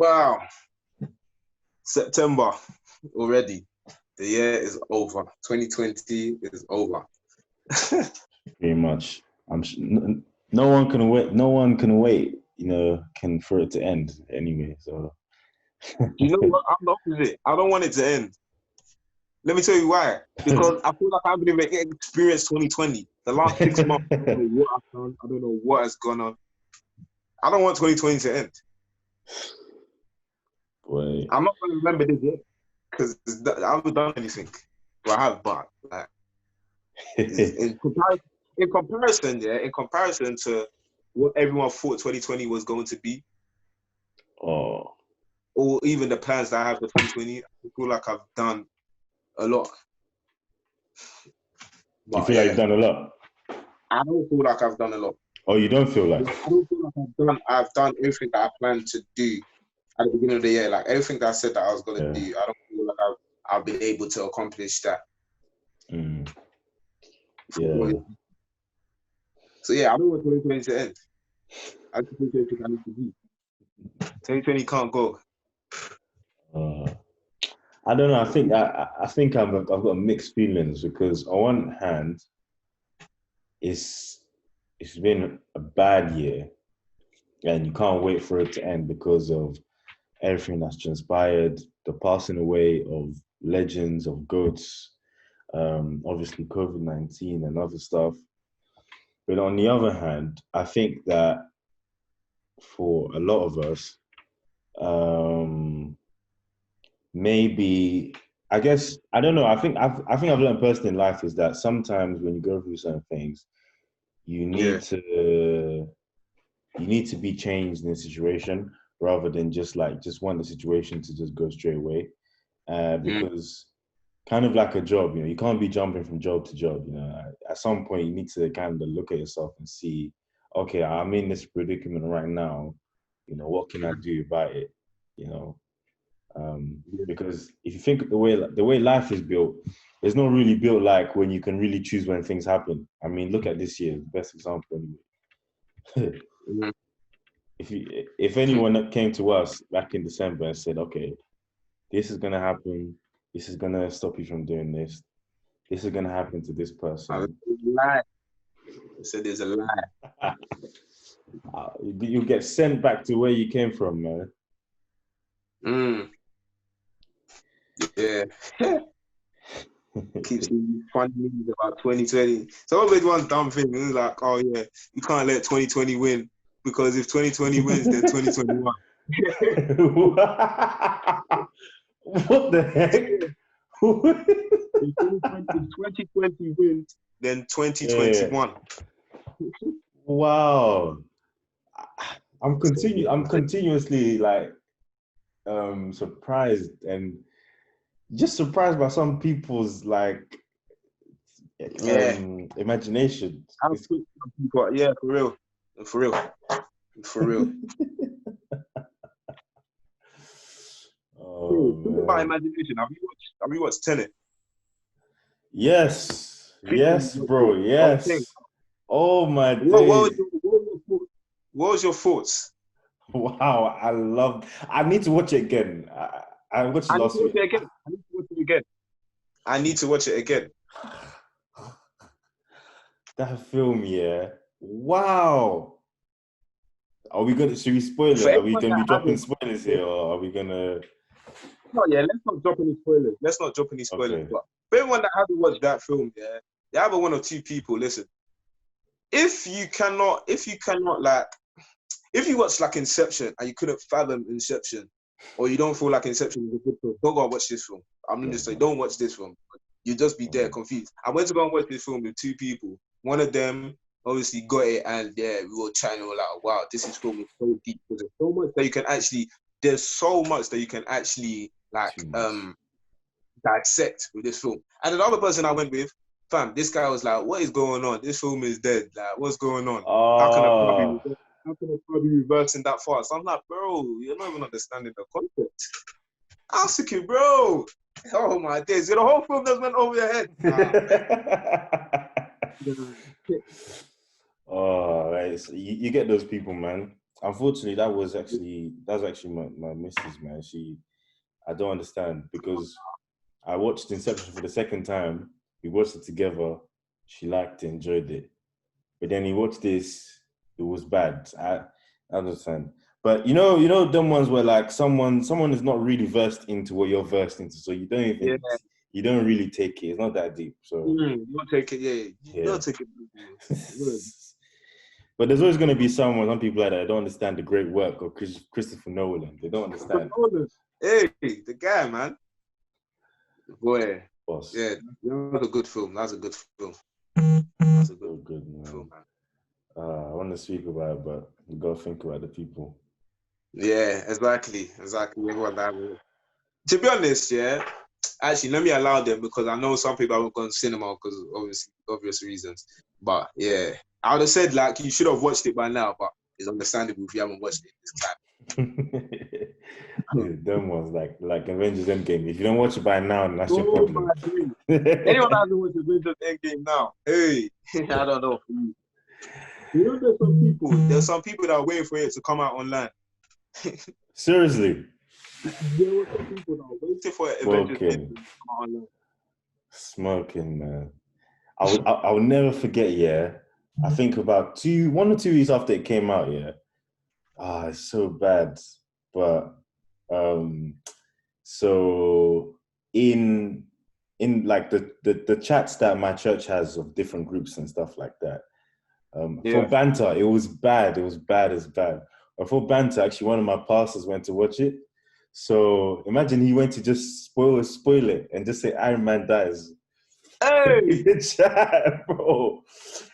Wow. September already. The year is over. 2020 is over. Pretty much. No one can wait. No one can wait. Can for it to end anyway. So You know what? I'm the opposite. I don't want it to end. Let me tell you why. Because I feel like I haven't even experienced 2020. The last 6 months, I don't know what I've done. I don't know what has gone on. I don't want 2020 to end. Boy. I'm not going to remember this yet because I haven't done anything. Well, I have, but like in comparison to what everyone thought 2020 was going to be, or even the plans that I have for 2020, I feel like I've done a lot. But, you feel like you've done a lot? I don't feel like I've done a lot. Oh, you don't feel like? I don't feel like I've done everything that I planned to do at the beginning of the year. Like everything that I said that I was going to do, I don't feel like I've been able to accomplish that. Yeah. So yeah, I don't want 2020 to end. I just think everything I need to do. 2020 can't go. I don't know. I think I've got mixed feelings because on one hand, it's been a bad year, and you can't wait for it to end because of everything that's transpired, the passing away of legends, of goats, obviously COVID-19 and other stuff. But on the other hand, I think that for a lot of us, maybe, I guess, I don't know. I think I've learned personally in life is that sometimes when you go through certain things, you need to be changed in a situation rather than just want the situation to just go straight away. Because kind of like a job, you can't be jumping from job to job. At some point you need to kind of look at yourself and see, okay, I'm in this predicament right now. What can I do about it? Because if you think the way life is built, it's not really built like when you can really choose when things happen. I mean, look at this year, best example anyway. If anyone came to us back in December and said, okay, this is gonna happen, this is gonna stop you from doing this is gonna happen to this person. Lie. I said there's a lie. You get sent back to where you came from, man. Yeah. Keep seeing funny news about 2020. So I always one dumb thing. It was like, oh yeah, you can't let 2020 win because if 2020 wins, then 2021. What the heck? If 2020 wins, then 2021. Yeah. Wow. I'm continuously surprised and just surprised by some people's imagination. Yeah, for real. Talk about imagination. Have you watched Tenet? Yes, bro. Yes. Oh my days. What was your thoughts? Wow, I need to watch it again. I watched it last week. I need to watch it again. That film, yeah. Wow. Should we spoil it? Are we going to be dropping spoilers here, or are we going to... No, yeah, let's not drop any spoilers. Okay. But for everyone that hasn't watched that film, yeah, you have one or two people, listen. If you watch like Inception and you couldn't fathom Inception, or you don't feel like Inception is a good film, don't go and watch this film. I'm going to say, don't watch this film. You'll just be there confused. I went to go and watch this film with two people. One of them obviously got it, and yeah, we were chatting, we were like, wow, this film is so deep. There's so much that you can actually dissect with this film. And another person I went with, fam, this guy was like, what is going on? This film is dead. Like, what's going on? How can I probably reversing that fast? I'm like, bro, you're not even understanding the concept. I was thinking, bro, oh my days, the whole film just went over your head. Oh, right. So you get those people, man. unfortunately, that was actually my missus, man. I don't understand because I watched Inception for the second time. We watched it together. She liked it, enjoyed it. But then he watched this. It was bad. I understand. But them ones where like someone is not really versed into what you're versed into, so Yeah. you don't really take it. It's not that deep. So You don't take it, yeah. You don't take it. But there's always going to be some people like that don't understand the great work of Christopher Nolan. They don't understand. Hey, the guy, man. Boy. Boss. Yeah, that's a good film. That's a good film. That's a good man. Film, man. I want to speak about it, but you got to think about the people. Yeah, exactly. Everyone that way. To be honest, yeah, actually, let me allow them because I know some people haven't gone to cinema because obvious reasons. But yeah, I would have said like you should have watched it by now, but it's understandable if you haven't watched it this time. Them ones like Avengers Endgame. If you don't watch it by now, then that's your problem. Anyone that hasn't watched Avengers Endgame now, hey, I don't know. You know, there's some people that are waiting for it to come out online. Seriously. There were some people that are waiting for Avengers Endgame to come out online. Smoking, man. I will never forget, yeah. I think about 1 or 2 weeks after it came out, yeah. It's so bad. But so in like the chats that my church has of different groups and stuff like that. For banter, it was bad. It was bad as bad. But for banter, actually, one of my pastors went to watch it. So imagine he went to just spoil it and just say Iron Man dies. Hey, chat, bro.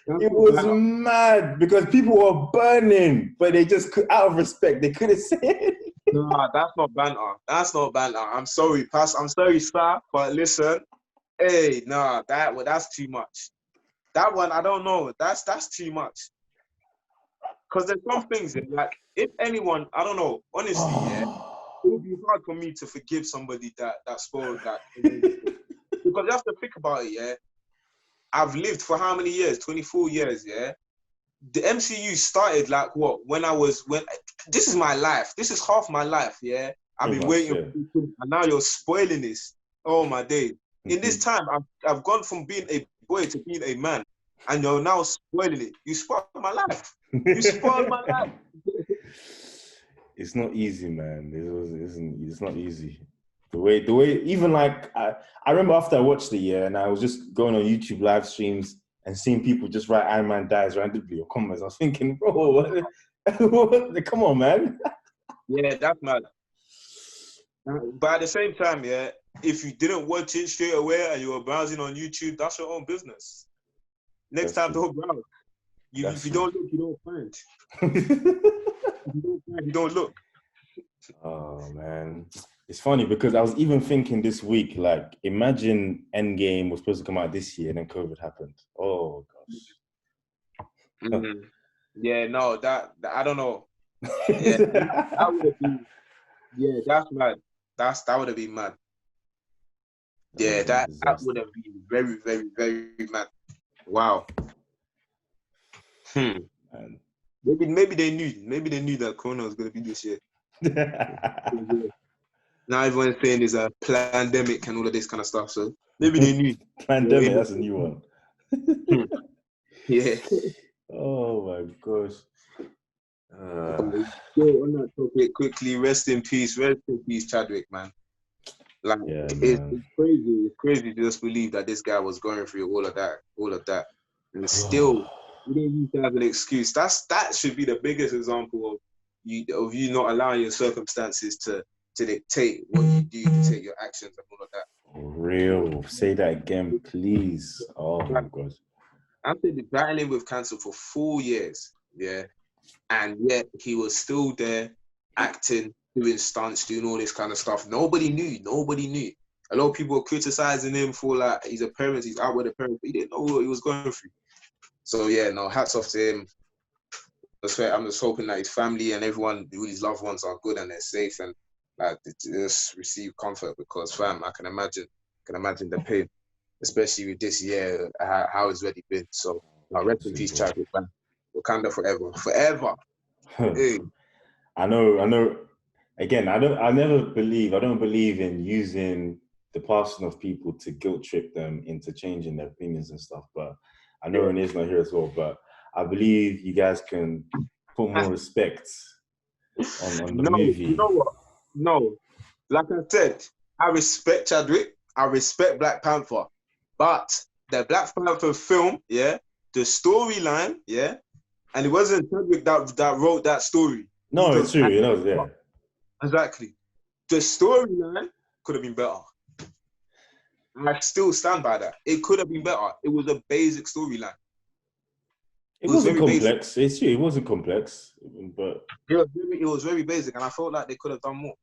It was mad because people were burning, but they just out of respect, they couldn't say it. Nah, that's not banter. That's not banter. I'm sorry, Pastor. I'm sorry, sir. But listen, hey, nah, that's too much. That one, I don't know. That's too much. Because there's some things that, like, if anyone, I don't know, honestly, yeah, it would be hard for me to forgive somebody that spoiled that. Because you have to think about it, yeah. I've lived for how many years? 24 years, yeah. The MCU started like what? When this is my life. This is half my life, yeah. I've been waiting for people, and now you're spoiling this. Oh my day. In this time, I've gone from being a boy to being a man, and you're now spoiling it. You spoiled my life. You spoiled my life. It's not easy, man. It's not easy. The way, even like I remember after I watched it, yeah, and I was just going on YouTube live streams and seeing people just write Iron Man dies randomly or comments. I was thinking, bro, come on, man. Yeah, that's mad. But at the same time, yeah, if you didn't watch it straight away and you were browsing on YouTube, that's your own business. Next time, don't browse. If you don't look, you don't find. If you don't find, you don't look. Oh, man. It's funny because I was even thinking this week, like, imagine Endgame was supposed to come out this year and then COVID happened. Oh, gosh. Mm-hmm. Yeah, no, that I don't know. Yeah, that would have been. Yeah, that's mad. That would have been mad. Yeah, that would have been very, very, very mad. Wow. Man. Maybe they knew. Maybe they knew that Corona was going to be this year. Now everyone's saying there's a pandemic and all of this kind of stuff. So maybe they knew. Pandemic, that's a new one. Yeah. Oh my gosh. On that topic, quickly, rest in peace, Chadwick, man. Like, it's crazy. It's crazy to just believe that this guy was going through all of that, and still, you didn't use that as an excuse. That should be the biggest example of you not allowing your circumstances to dictate what you do, to take your actions and all of that. Real. Say that again, please. Oh my God. I've been battling with cancer for 4 years, yeah, and yet he was still there, acting, doing stunts, doing all this kind of stuff. Nobody knew. A lot of people were criticizing him for like he's a parent, he's out with a parent, but he didn't know what he was going through. So yeah, no, hats off to him. I'm just hoping that his family and everyone, his loved ones, are good and they're safe and like just receive comfort because fam, I can imagine the pain, especially with this year, how it's already been. So rest in peace, Chadwick, man. Wakanda forever. Hey. I know. Again, I don't believe in using the passing of people to guilt trip them into changing their opinions and stuff. But I know Yeah. Renee's not here as well. But I believe you guys can put more respect on the No, you movie. know what? No, like I said, I respect Chadwick. I respect Black Panther, but the Black Panther film, yeah, the storyline, yeah, and it wasn't Chadwick that wrote that story. He No, it's just true. added Yeah. stuff. Exactly. The storyline could have been better. And I still stand by that. It could have been better. It was a basic storyline. It It was wasn't very basic. complex. It's true. It wasn't complex, but It was very basic, and I felt like they could have done more.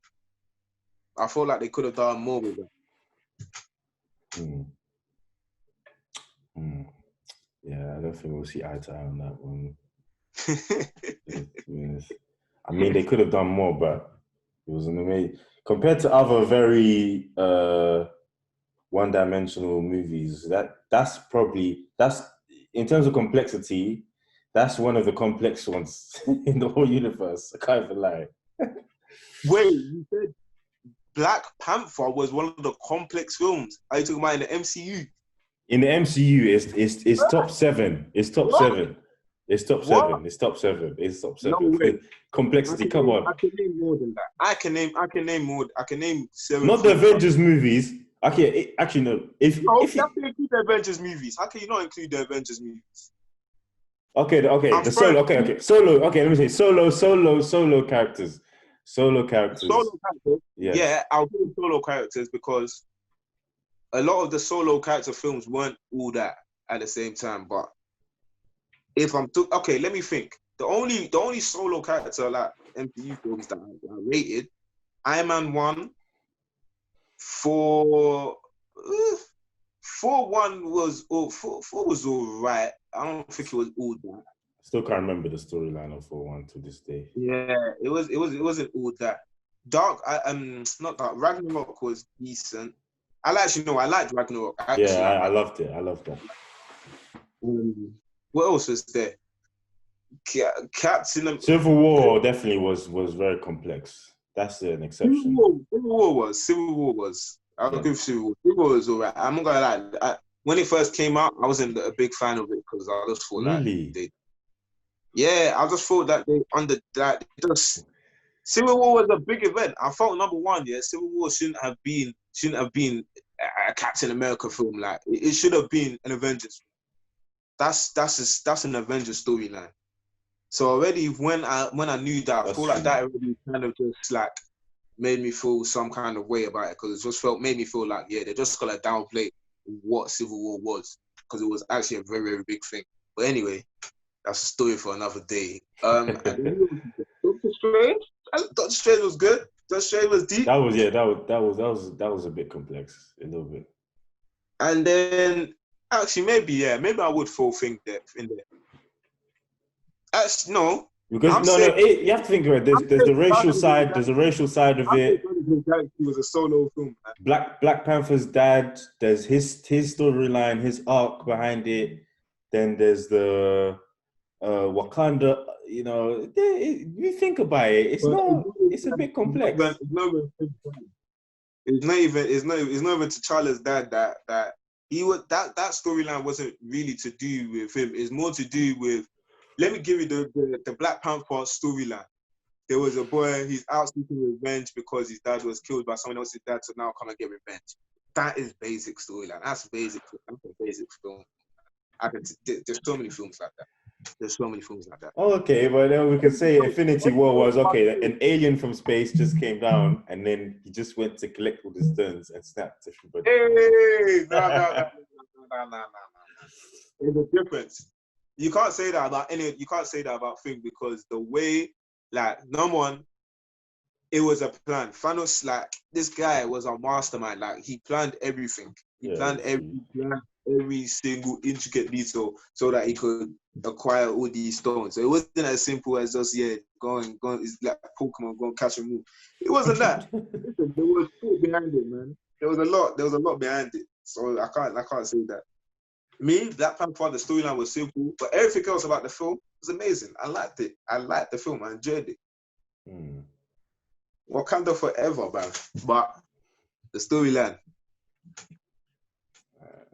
I felt like they could have done more with it. Yeah, I don't think we'll see eye to eye on that one. I mean, they could have done more, but it was an amazing compared to other very one-dimensional movies. That's in terms of complexity, that's one of the complex ones in the whole universe. I can't even lie. Wait, you said Black Panther was one of the complex films. Are you talking about in the MCU? In the MCU, it's top 7. It's top What? 7. It's top What? 7. It's top 7. It's top No 7. way. Complexity, come on. I can name more than that. I can name more. I can name 7 Not the films. Avengers movies. Okay, actually no. If No, if you you, have to include the Avengers movies. How can you not include the Avengers movies? okay, I'm the trying solo. to Okay, solo. Okay, let me say solo characters. Solo characters. solo characters. Yes. Yeah, I'll do solo characters because a lot of the solo character films weren't all that at the same time. But if I'm okay, let me think. The only solo character like MCU films that I rated, Iron Man 1, 4, 4-1 was four was all right. I don't think it was all that. Still can't remember the storyline of 4-1 to this day. Yeah, it wasn't all that. Dark, not Dark. Ragnarok was decent. I liked Ragnarok. Yeah, Actually, I loved it. I loved that. What else was there? Captain. Civil War definitely was very complex. That's an exception. Civil War was. I'll give Civil War. Civil War was alright. I'm not gonna lie. When it first came out, I wasn't a big fan of it because I just thought Really? I just thought that they under that just Civil War was a big event. I felt number one, Civil War shouldn't have been a Captain America film. Like it should have been an Avengers. That's an Avengers storyline. So already when I knew that, I feel like that already kind of just like made me feel some kind of way about it because it just made me feel like they're just gonna downplay what Civil War was because it was actually a very, very big thing. But anyway, that's a story for another day. And Doctor Strange. Doctor Strange was good. Doctor Strange was deep. That was a bit complex, a little bit. And then actually maybe I would throw Think Depth in there. Actually, no. Because you have to think about it. There's the racial side. There's a racial side of it. It was a solo film. Man. Black Panther's dad. There's his storyline, his arc behind it. Then there's the Wakanda. You know, you think about it. It's a bit complex. It's not even T'Challa's dad that he was that storyline wasn't really to do with him. It's more to do with. Let me give you the Black Panther storyline. There was a boy, he's out seeking revenge because his dad was killed by someone else's dad, so now come and get revenge. That is basic storyline. That's basic. That's a basic film. There's so many films like that. Oh, okay, but then we can say Infinity War was okay. An alien from space just came down, and then he just went to collect all the stones and snapped everybody. Hey, no. There's a difference. You can't say that about things because the way, like, number one, it was a plan. Thanos, like, this guy was a mastermind. Like, he planned everything. He planned every single intricate detail so that he could acquire all these stones. So it wasn't as simple as just going. It's like Pokemon, go and catch and move. It wasn't that. Listen, there was thought behind it, man. There was a lot behind it. So I can't say that. Me, Black Panther, the storyline was simple, but everything else about the film was amazing. I liked it. I liked the film. I enjoyed it. Wakanda forever, man. But the storyline,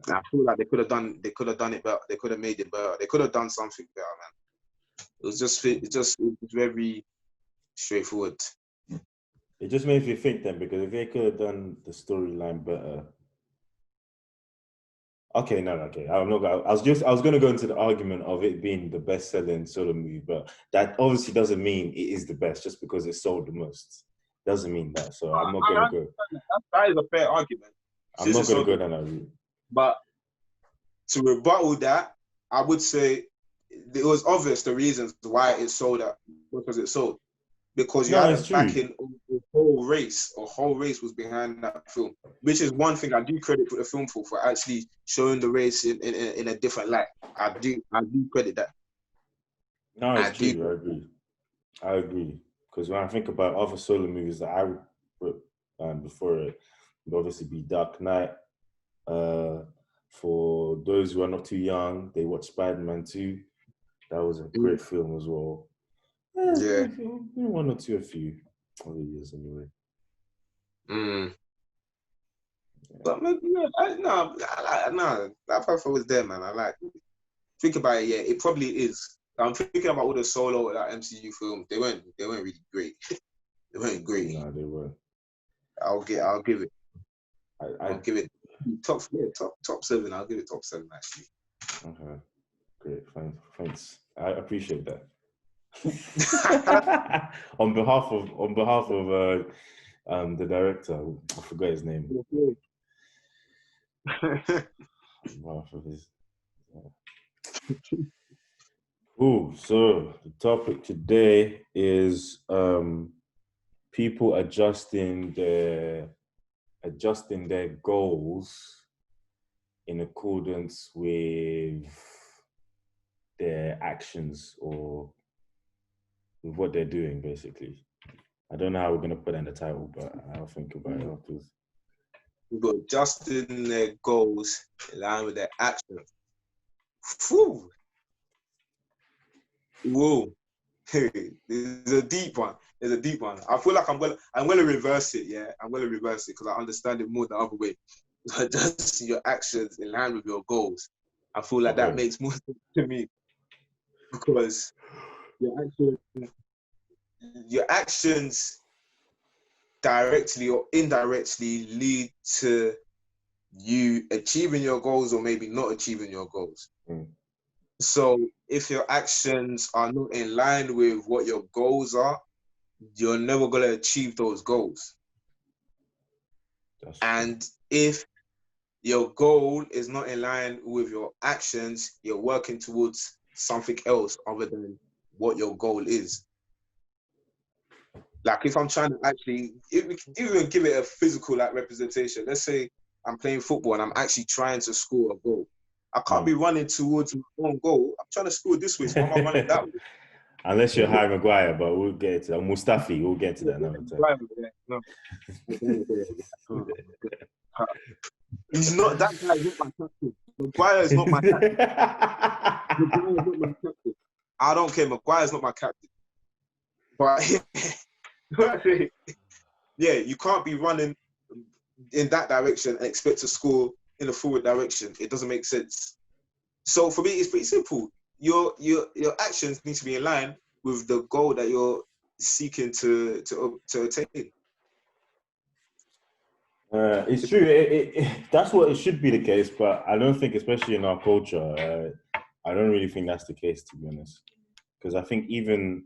I feel like they could have done it better. They could have made it better. They could have done something better, man. It was very straightforward. It just makes me think then, because if they could have done the storyline better. Okay, no, okay. I'm not. I was going to go into the argument of it being the best-selling solo movie, but that obviously doesn't mean it is the best just because it sold the most. Doesn't mean that. So I'm not going to go. That is a fair argument. I'm not going to go down that route. But to rebuttal that, I would say it was obvious the reasons why it sold out because it sold. Because you had a backing of a whole race was behind that film, which is one thing I do credit for the film for actually showing the race in a different light. I do credit that. No, it's true. I agree. Because when I think about other solo movies that I put before it, would obviously be Dark Knight. For those who are not too young, they watched Spider-Man 2. That was a great film as well. Yeah. One or two, a few other years anyway. Yeah. But maybe, that part was there, man. I like it. Think about it, yeah, it probably is. I'm thinking about all the solo that MCU films. They weren't really great. They weren't great. No, they weren't. I'll give it. I'll give it top 7. I'll give it top 7 actually. Okay, great. Thanks. I appreciate that. on behalf of the director, I forgot his name. Cool. So the topic today is people adjusting their goals in accordance with their actions or with what they're doing, basically. I don't know how we're going to put that in the title, but I'll think about it afterwards. We've got adjusting their goals in line with their actions. Whew. Whoa. There's a deep one. I feel like I'm gonna reverse it, yeah. I'm gonna reverse it because I understand it more the other way. Adjust your actions in line with your goals. I feel like that makes more sense to me because your actions directly or indirectly lead to you achieving your goals or maybe not achieving your goals. So if your actions are not in line with what your goals are, you're never going to achieve those goals. And if your goal is not in line with your actions, you're working towards something else other than what your goal is. Like if I'm trying to actually, if we can even give it a physical like representation, let's say I'm playing football and I'm actually trying to score a goal. I can't be running towards my own goal. I'm trying to score this way, so I'm running that way. Unless you're Harry Maguire, but we'll get to that. Mustafi, we'll get to that another time. No. He's not that guy. He's not my captain. Maguire is not my captain. Maguire is not my captain. I don't care. Maguire is not my captain. But yeah, you can't be running in that direction and expect to score in the forward direction. It doesn't make sense. So for me, it's pretty simple. Your actions need to be in line with the goal that you're seeking to attain. It's true. That's what it should be the case, but I don't think, especially in our culture, I don't really think that's the case, to be honest. Because I think even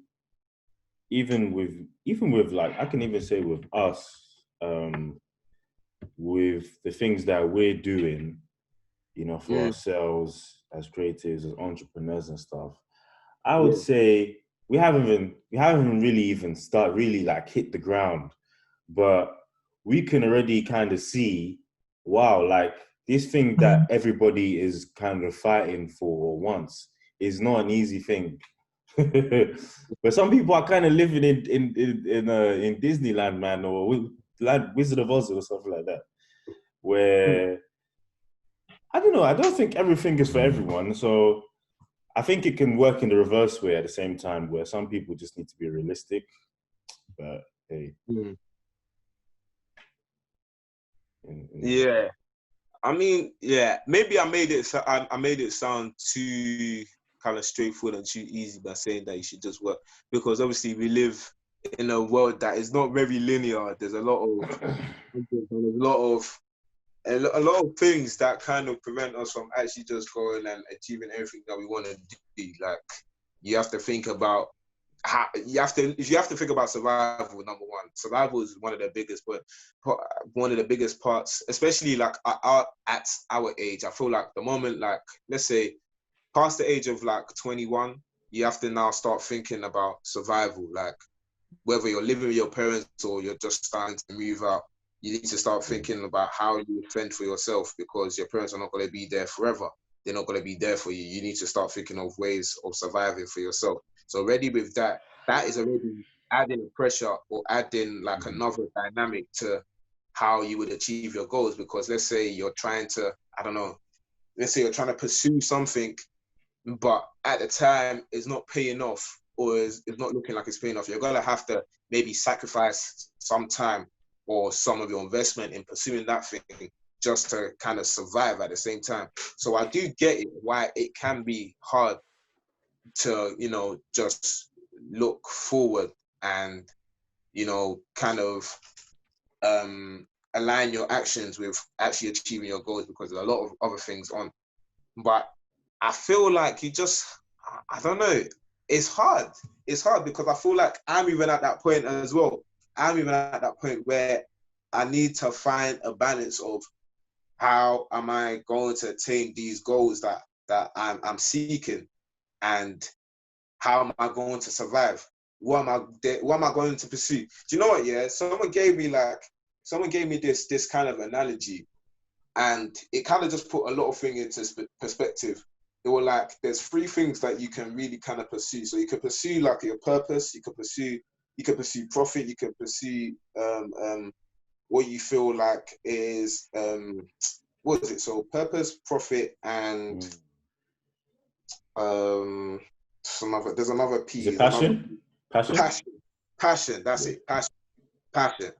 with like, I can even say with us, with the things that we're doing, for ourselves as creatives, as entrepreneurs and stuff, I would say we haven't really even like hit the ground, but we can already kind of see, wow, like this thing that everybody is kind of fighting for or wants is not an easy thing. But some people are kind of living in Disneyland, man, or Wizard of Oz or something like that, where I don't know. I don't think everything is for everyone. So I think it can work in the reverse way at the same time, where some people just need to be realistic but hey. Mm. Mm, mm. Yeah. I mean, yeah, maybe I made it sound too kind of straightforward and too easy by saying that you should just work, because obviously we live in a world that is not very linear. There's a lot of a lot of things that kind of prevent us from actually just going and achieving everything that we want to do. Like, you have to think about how you have to think about survival. Number one, survival is one of the biggest, but one of the biggest parts, especially like at our age. I feel like the moment, like, let's say past the age of like 21, you have to now start thinking about survival. Like, whether you're living with your parents or you're just starting to move out, you need to start thinking about how you fend for yourself, because your parents are not going to be there forever. They're not going to be there for you. You need to start thinking of ways of surviving for yourself. So already with that, that is already adding pressure or adding like another dynamic to how you would achieve your goals. Because let's say you're trying to, I don't know, let's say you're trying to pursue something, but at the time it's not paying off, or it's not looking like it's paying off. You're gonna have to maybe sacrifice some time or some of your investment in pursuing that thing just to kind of survive at the same time. So I do get it, why it can be hard to, just look forward and, kind of align your actions with actually achieving your goals, because there's a lot of other things on. But I feel like I don't know. It's hard. It's hard because I feel like I'm even at that point as well. I'm even at that point where I need to find a balance of how am I going to attain these goals that I'm seeking, and how am I going to survive? What am I going to pursue? Do you know what? Yeah, someone gave me this kind of analogy, and it kind of just put a lot of things into perspective. They were like, there's three things that you can really kind of pursue. So you can pursue like your purpose, you can pursue profit, you can pursue what you feel like is what is it? So purpose, profit, and there's another P. Is it passion? Passion? Passion. That's it. Passion.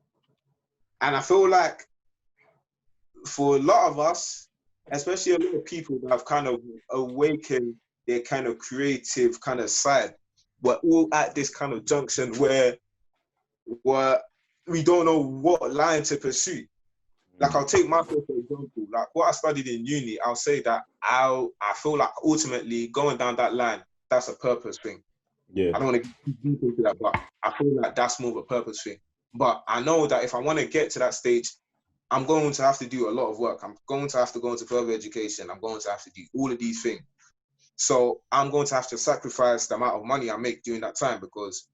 And I feel like for a lot of us, especially a lot of people that have kind of awakened their kind of creative kind of side, we're all at this kind of junction where we don't know what line to pursue. Like, I'll take myself for example. Like, what I studied in uni, I'll say that I feel like ultimately going down that line, that's a purpose thing. Yeah. I don't want to get deep into that, but I feel like that's more of a purpose thing. But I know that if I want to get to that stage, I'm going to have to do a lot of work. I'm going to have to go into further education. I'm going to have to do all of these things. So I'm going to have to sacrifice the amount of money I make during that time, because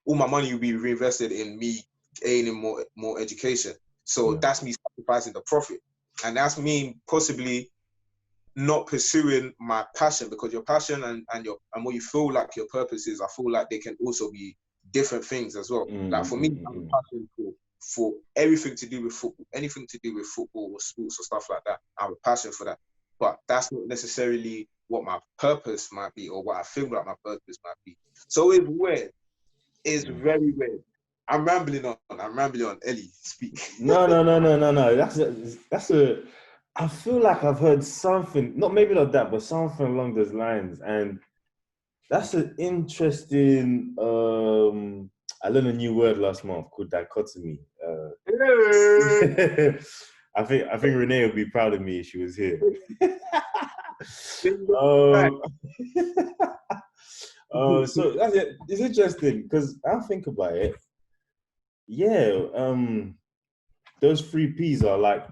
all my money will be reinvested in me gaining more education. So that's me sacrificing the profit. And that's me possibly not pursuing my passion, because your passion and what you feel like your purpose is, I feel like they can also be different things as well. Like for me, I'm a passion for everything to do with football, anything to do with football or sports or stuff like that. I have a passion for that. But that's not necessarily what my purpose might be, or what I feel like my purpose might be. So it's weird. It's very weird. I'm rambling on. Ellie, speak. No. That's a. I feel like I've heard something, maybe not that, but something along those lines, and that's an interesting. I learned a new word last month called dichotomy. I think Renee would be proud of me if she was here. So that's it. It's interesting because I think about it. Yeah, those three P's are like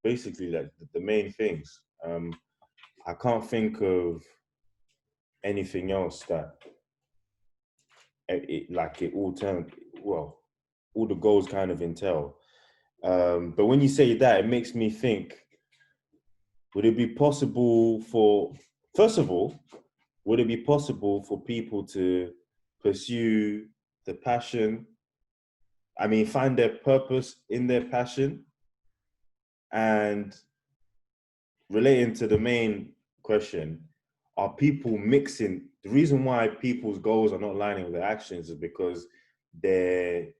basically like the main things. I can't think of anything else that it all turned all the goals kind of entail. But when you say that, it makes me think: would it be possible first of all, would it be possible for people to pursue the passion? I mean, find their purpose in their passion, and relating to the main question, are people mixing? The reason why people's goals are not aligning with their actions is because they're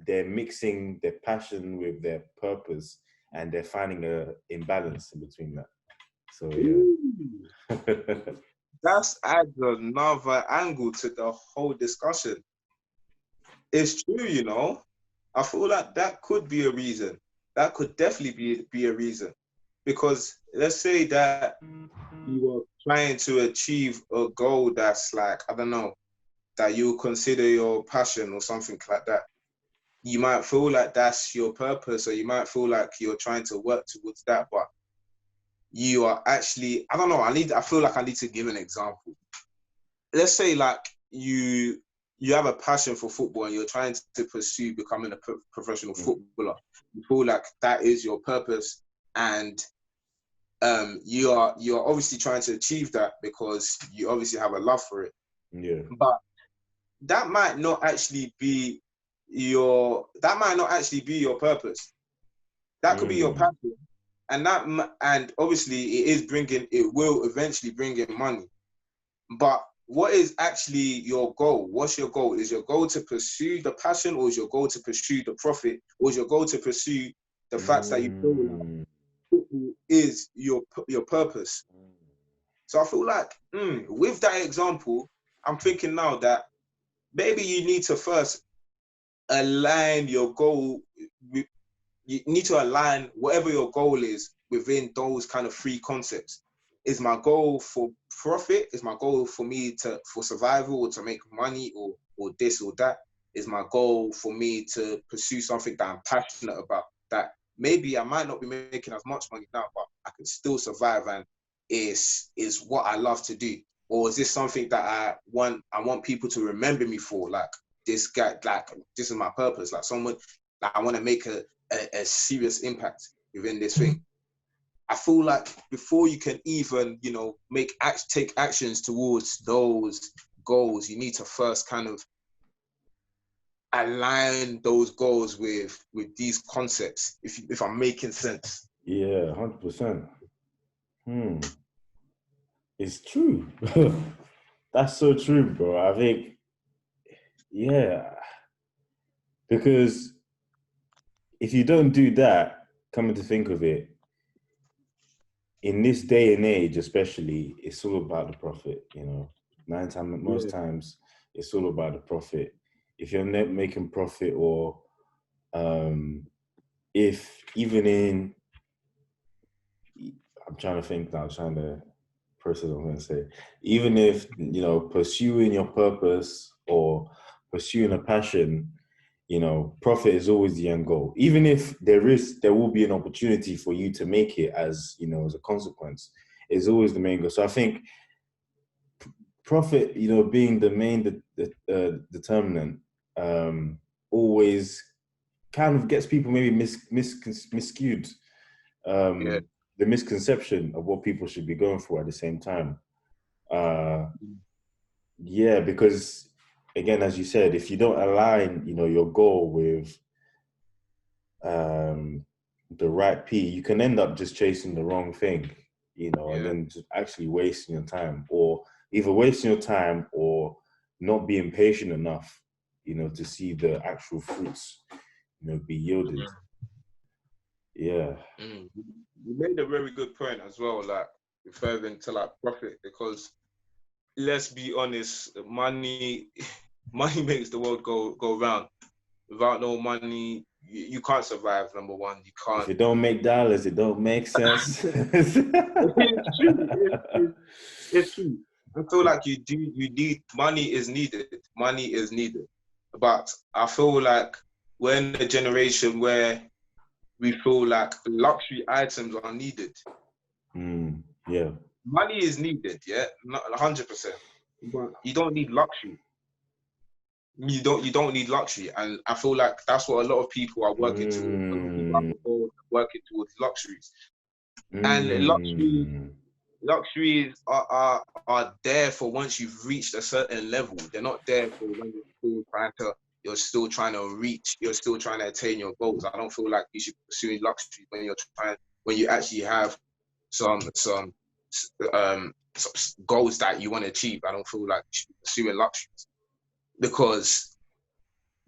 mixing their passion with their purpose, and they're finding a imbalance in between that. So yeah. That's adds another angle to the whole discussion. It's true, you know. I feel like that could be a reason. That could definitely be a reason. Because let's say that you are trying to achieve a goal that's like, I don't know, that you consider your passion or something like that. You might feel like that's your purpose, or you might feel like you're trying to work towards that, but you are actually, I don't know, I feel like I need to give an example. Let's say like you have a passion for football and you're trying to pursue becoming a professional footballer. You feel like that is your purpose, and you're obviously trying to achieve that because you obviously have a love for it. Yeah. But that might not actually be your purpose. That could be your passion, and obviously it will eventually bring in money. But what is actually your goal? What's your goal? Is your goal to pursue the passion, or is your goal to pursue the profit, or is your goal to pursue the facts that you feel like football is your purpose? So I feel like with that example, I'm thinking now that maybe you need to first align your goal with, you need to align whatever your goal is within those kind of three concepts. Is my goal for profit? Is my goal for me for survival or to make money or this or that? Is my goal for me to pursue something that I'm passionate about, that maybe I might not be making as much money now, but I can still survive, and is what I love to do? Or is this something that I want people to remember me for? Like, this guy, like, this is my purpose. Like, someone, like, I want to make a serious impact within this thing. I feel like before you can even, you know, take actions towards those goals, you need to first kind of align those goals with these concepts. If I'm making sense. Yeah, 100%. It's true. That's so true, bro. I think, yeah, because if you don't do that, coming to think of it, in this day and age, especially, it's all about the profit. You know, most times, it's all about the profit. If you're not making profit, or if even in, I'm trying to think now, trying to process what I'm going to say. Even if, you know, pursuing your purpose or pursuing a passion, you know, profit is always the end goal. Even if there will be an opportunity for you to make it, as, you know, as a consequence, is always the main goal. So I think profit, you know, being the main determinant, always kind of gets people maybe miscued. The misconception of what people should be going for at the same time. Yeah, because again, as you said, if you don't align, you know, your goal with the right P, you can end up just chasing the wrong thing, you know, and then just actually wasting your time, or either wasting your time or not being patient enough, you know, to see the actual fruits, you know, be yielded. Yeah. You made a very good point as well, like referring to like profit, because let's be honest, money makes the world go round. Without no money, you can't survive. Number one, you can't. If it don't make dollars, it don't make sense. It's true. It's true. I feel like you need money is needed. Money is needed. But I feel like we're in a generation where we feel like luxury items are needed. Yeah. Money is needed, yeah, not 100%. But you don't need luxury. You don't need luxury, and I feel like that's what a lot of people are working towards. A lot of people are working towards luxuries, and luxuries are there for once you've reached a certain level. They're not there for when you're still trying to attain your goals. I don't feel like you should pursue luxury when you actually have some goals that you want to achieve. I don't feel like you should be pursuing luxuries, because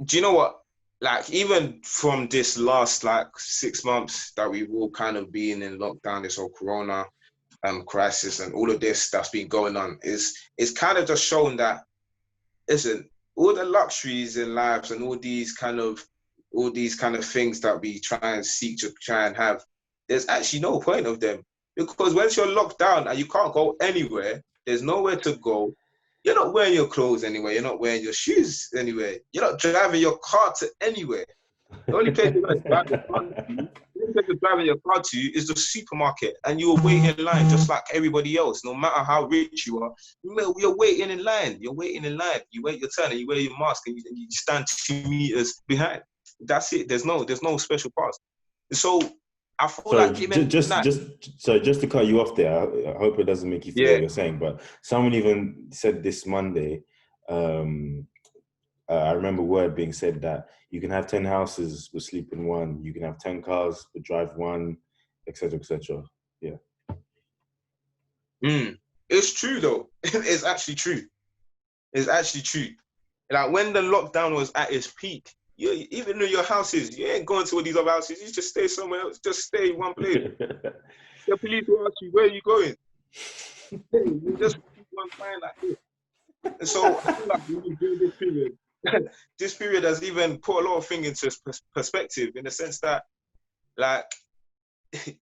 do you know what? Like, even from this last like 6 months that we've all kind of been in lockdown, this whole Corona crisis and all of this that's been going on, is it's kind of just shown that, listen, all the luxuries in lives and all these kind of things that we try and seek to try and have, there's actually no point of them, because once you're locked down and you can't go anywhere, there's nowhere to go. You're not wearing your clothes anywhere. You're not wearing your shoes anywhere. You're not driving your car to anywhere. The only place you're going to drive your car to, the only place you're driving your car to is the supermarket, and you'll wait in line just like everybody else. No matter how rich you are, you're waiting in line. You're waiting in line. You wait your turn, and you wear your mask, and you stand 2 meters behind. That's it. There's no special parts. So I feel So like even that. just to cut you off there, I hope it doesn't make you forget Yeah. what you're saying, but someone even said this Monday, I remember word being said that you can have 10 houses but sleep in one, you can have 10 cars but drive one, etc., etc. Yeah. It's true though. It's actually true. It's actually true. Like when the lockdown was at its peak, you, even though your house is, you ain't going to all these other houses. You just stay somewhere else. Just stay in one place. The police will ask you, where are you going? You just keep on flying like this. And so I feel like during this period, this period has even put a lot of things into perspective, in the sense that, like,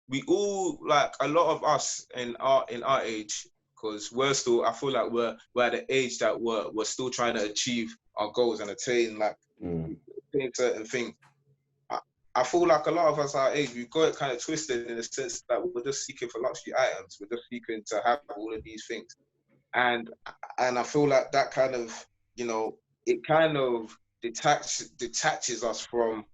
we all, like, a lot of us in our age, because we're still, I feel like we're at the age that we're still trying to achieve our goals and attain certain things. I feel like a lot of us our age, we've got it kind of twisted, in the sense that we're just seeking for luxury items. We're just seeking to have all of these things. And I feel like that kind of, it kind of detaches us from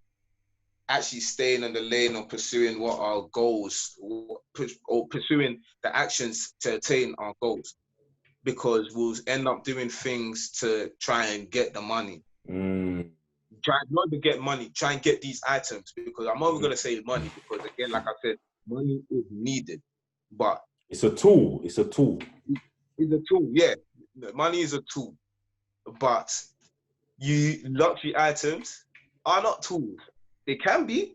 actually staying in the lane or pursuing what our goals, or pursuing the actions to attain our goals, because we'll end up doing things to try and get the money. Try not to get money, try and get these items, because I'm only going to say money, because again, like I said, money is needed, but it's a tool. It's a tool. It's a tool, yeah. Money is a tool, but luxury items are not tools. They can be,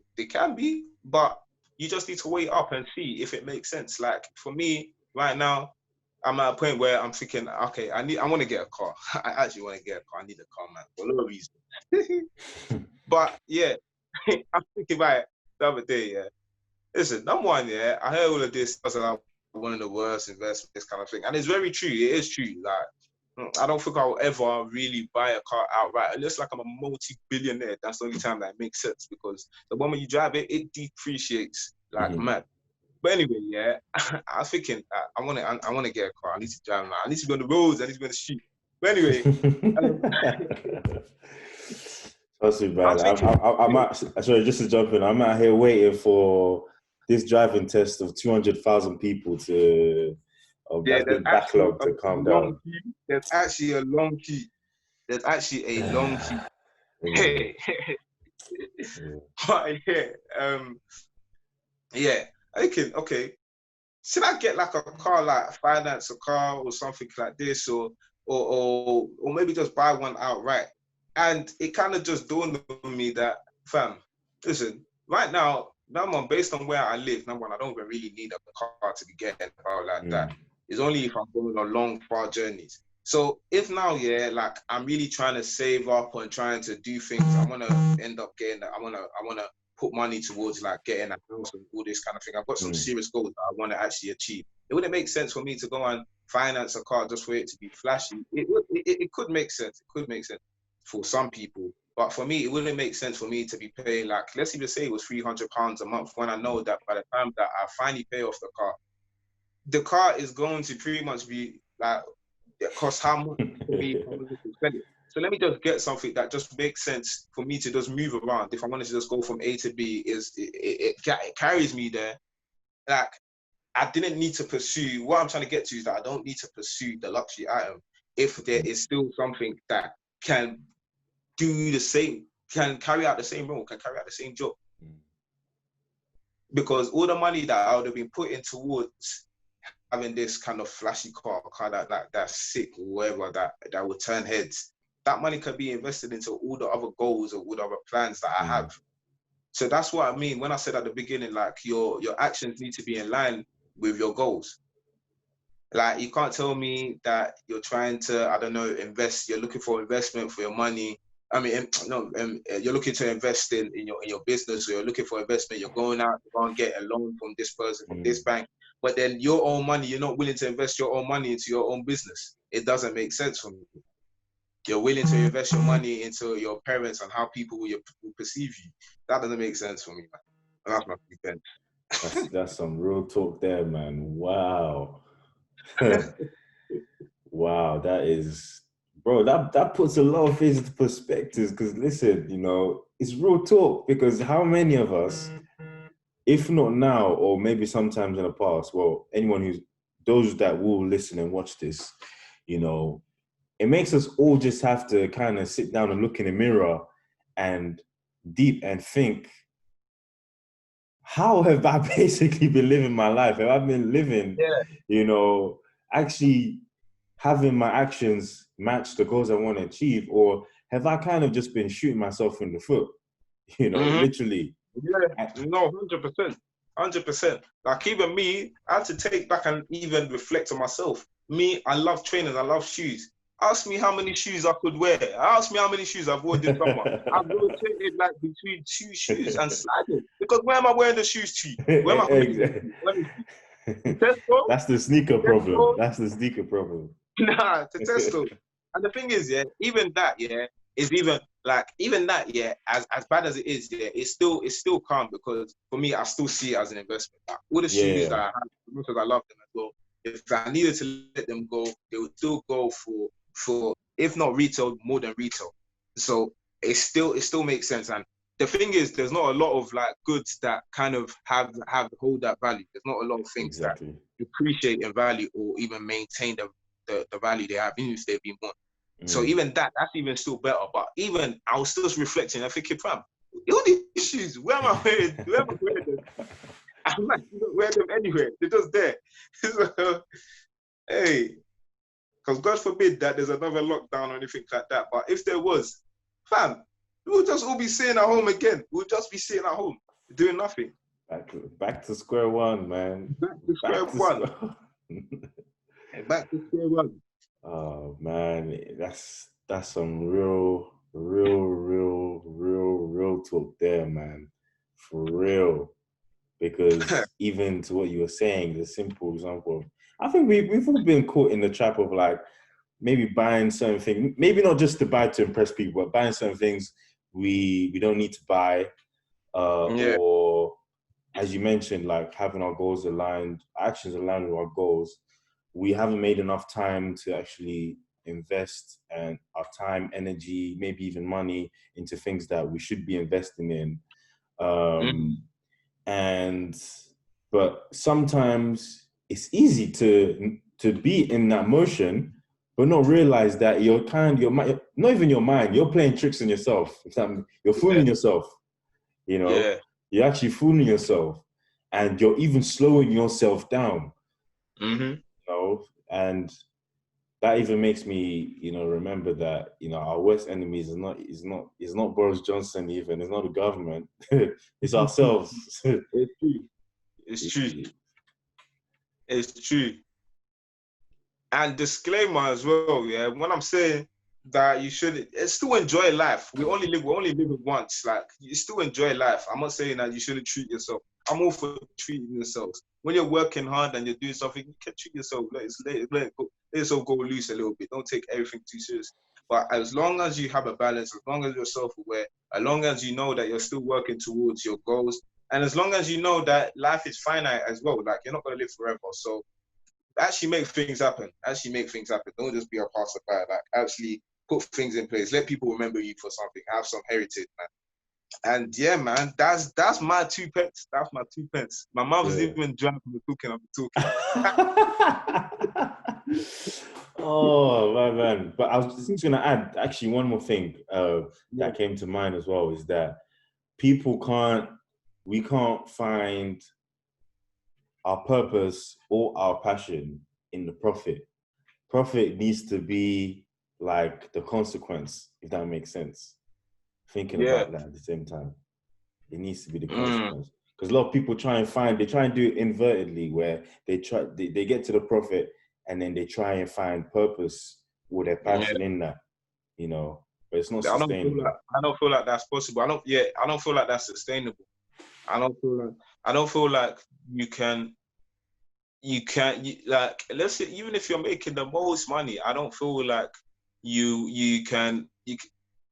but you just need to wait up and see if it makes sense. Like for me, right now, I'm at a point where I'm thinking, okay, I want to get a car. I actually want to get a car. I need a car, man, for a lot of reasons. But yeah, I'm thinking about it the other day. Yeah, listen, number one, yeah, I heard all of this as one of the worst investments, kind of thing, and it's very true. It is true. Like, I don't think I'll ever really buy a car outright unless like I'm a multi-billionaire. That's the only time that makes sense, because the moment you drive it, it depreciates like mad. But anyway, yeah, I was thinking I want to get a car. I need to drive now. I need to be on the roads. I need to be on the street. But anyway, that's too bad. I'm sorry, just to jump in. I'm out here waiting for this driving test of 200,000 people to that big backlog to calm down. There's actually a long queue. There's actually a long queue. But yeah, thinking, okay, should I get like a car, like finance a car or something like this, or maybe just buy one outright? And it kind of just dawned on me that, fam, listen, right now, based on where I live, number one, I don't even really need a car to be getting about like that. It's only if I'm going on long, far journeys. So if now, yeah, like I'm really trying to save up and trying to do things, I want to end up getting that. I want to put money towards like getting a house and all this kind of thing. I've got some serious goals that I want to actually achieve. It wouldn't make sense for me to go and finance a car just for it to be flashy. It could make sense. It could make sense for some people. But for me, it wouldn't make sense for me to be paying, like, let's even say it was £300 a month, when I know that by the time that I finally pay off the car is going to pretty much be like, it costs how much for me to spend it. So let me just get something that just makes sense for me to just move around. If I wanted to just go from A to B, it carries me there. Like, I didn't need to pursue, what I'm trying to get to is that I don't need to pursue the luxury item if there is still something that can do the same, can carry out the same role, can carry out the same job. Because all the money that I would have been putting towards having this kind of flashy car that that's sick or whatever, that would turn heads, that money can be invested into all the other goals or all the other plans that I have. So that's what I mean when I said at the beginning, like your actions need to be in line with your goals. Like you can't tell me that you're trying to, I don't know, invest. You're looking for investment for your money. I mean, no, you're looking to invest in your business, or you're looking for investment. You're going out to go and get a loan from this person, from this bank, but then your own money, you're not willing to invest your own money into your own business. It doesn't make sense for me. You're willing to invest your money into your parents and how people will perceive you. That doesn't make sense for me, man. That's my opinion. That's some real talk there, man. Wow. Wow, that is, bro, that puts a lot of things into perspective. Because listen, you know, it's real talk. Because how many of us, if not now, or maybe sometimes in the past, well, those that will listen and watch this, you know, it makes us all just have to kind of sit down and look in the mirror and deep and think, how have I basically been living my life? Have I been living, you know, actually having my actions match the goals I want to achieve? Or have I kind of just been shooting myself in the foot, you know, literally? Yeah, no, 100%. 100%. Like even me, I had to take back and even reflect on myself. Me, I love trainers, I love shoes. Ask me how many shoes I could wear. Ask me how many shoes I've worn this summer. I've rotated like between 2 shoes and sliding. Because where am I wearing the shoes to? Where am I wearing the Tesco? That's the sneaker problem. That's the sneaker problem. Nah, to Tesco. And the thing is, even that, is even that, as bad as it is, it's still calm, because for me, I still see it as an investment. Like, all the shoes that I have, because I love them as well. If I needed to let them go, they would still go for if not retail, more than retail. So it still makes sense. And the thing is, there's not a lot of like goods that kind of hold that value. There's not a lot of things that appreciate in value or even maintain the value they have, even if they've been won. So even that's even still better. But even I was still reflecting, I think, fam, all these shoes, where am I wearing them? I'm not wearing them anywhere. They're just there. So, hey, because God forbid that there's another lockdown or anything like that. But if there was, fam, we'll just all be sitting at home again. We'll just be sitting at home doing nothing. Back to square one, man. Back to square one. Back to square one. Oh man, that's some real talk there, man. For real. Because even to what you were saying, the simple example, I think we've all been caught in the trap of like maybe buying certain things, maybe not just to buy to impress people, but buying certain things we don't need to buy, or as you mentioned, like having our goals aligned, actions aligned with our goals. We haven't made enough time to actually invest and our time, energy, maybe even money into things that we should be investing in. But sometimes it's easy to be in that motion, but not realize that not even your mind, you're playing tricks on yourself. You're fooling yourself, you know, you're actually fooling yourself, and you're even slowing yourself down, you know, and that even makes me, you know, remember that, you know, our worst enemies is not Boris Johnson, even it's not the government, it's ourselves. It's true. It's true. It's true. And disclaimer as well, when I'm saying that you should still enjoy life. We only live it once. Like, you still enjoy life. I'm not saying that you shouldn't treat yourself. I'm all for treating yourselves. When you're working hard and you're doing something, you can treat yourself. Let it go. Let yourself go loose a little bit. Don't take everything too serious. But as long as you have a balance, as long as you're self-aware, as long as you know that you're still working towards your goals, and as long as you know that life is finite as well, like you're not going to live forever. So actually make things happen. Don't just be a passerby. Like, actually put things in place. Let people remember you for something. Have some heritage, man. And yeah, man, that's my 2 pence. That's my 2 pence. My mum's even drunk from the talking. Oh man. But I was just gonna add actually one more thing that came to mind as well, is that we can't find our purpose or our passion in the profit. Profit needs to be like the consequence, if that makes sense. Thinking Yeah. about that at the same time, it needs to be the Mm. consequence. Because a lot of people try and do it invertedly, where they get to the prophet and then they try and find purpose or their Yeah. passion in that, you know. But it's not I don't sustainable. feel like that's possible. I don't feel like that's sustainable. I don't feel like you can like, let's say, even if you're making the most money, I don't feel like you can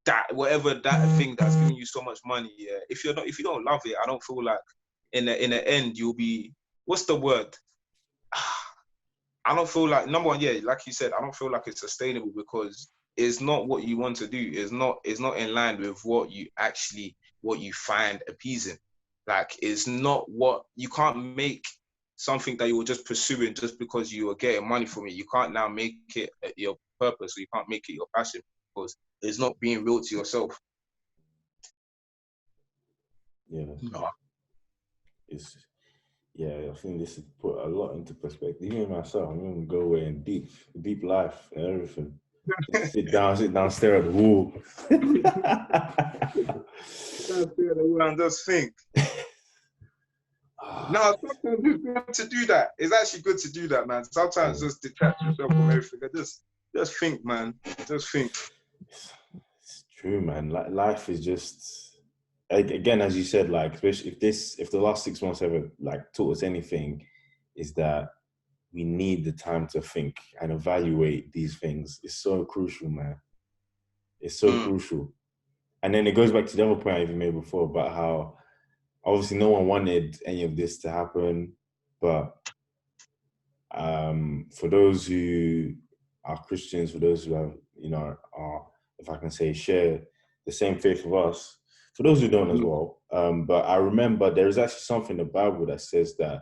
that whatever that thing that's giving you so much money, yeah. If you don't love it, I don't feel like in the end you'll be, what's the word? I don't feel like, number one, yeah, like you said, I don't feel like it's sustainable because it's not what you want to do. It's not in line with what you find appeasing. Like, it's not what you can't make something that you were just pursuing just because you were getting money from it. You can't now make it your purpose, or you can't make it your passion because it's not being real to yourself. Yeah. No. It's I think this has put a lot into perspective. Even myself, I'm gonna go away in deep life and everything. Just sit down, stare at the wall. And just think. No, sometimes it's good to do that. It's actually good to do that, man. Sometimes just detach yourself from everything. Just think, man. Just think. It's true, man. Like, life is just, again, as you said, like, especially if the last 6 months ever like taught us anything, is that we need the time to think and evaluate these things. It's so crucial, man. It's so crucial. And then it goes back to the other point I even made before about how obviously no one wanted any of this to happen, but for those who are Christians, for those who have, are, if I can say, share the same faith of us, for those who don't as well. But I remember there is actually something in the Bible that says that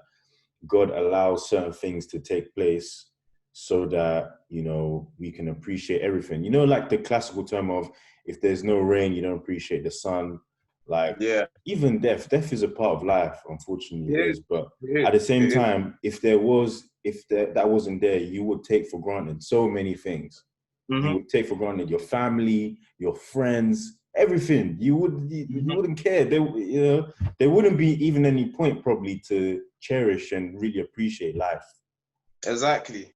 God allows certain things to take place so that, we can appreciate everything. Like the classical term of, if there's no rain, you don't appreciate the sun. Like, Yeah. even death is a part of life, unfortunately it is. But It at the same is. time, if that wasn't there, you would take for granted so many things. Mm-hmm. You would take for granted your family, your friends, everything. You wouldn't care. There wouldn't be even any point probably to cherish and really appreciate life. Exactly.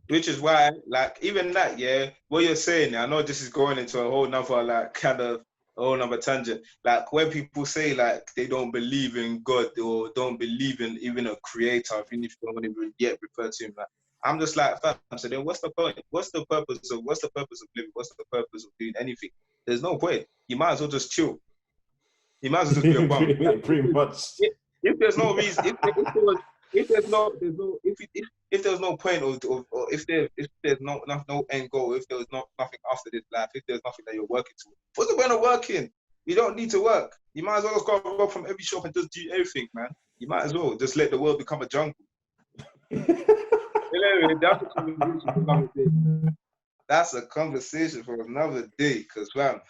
Which is why, like, even that, yeah, what you're saying, I know this is going into a whole nother, like, kind of a whole nother tangent. Like, when people say, like, they don't believe in God or don't believe in even a creator, even if you don't even yet refer to him, like, I'm just like, fam, so then what's the point? What's the purpose of living? What's the purpose of doing anything? There's no point. You might as well just chill. You might as well just be a bum. Pretty much. If there's no reason, if there's no point, or if there's no end goal, if there's nothing after this life, if there's nothing that you're working towards, what's the point of working? You don't need to work. You might as well just go and rob from every shop and just do everything, man. You might as well just let the world become a jungle. Anyway, that's a conversation for another day. That's a conversation for another day, cause fam.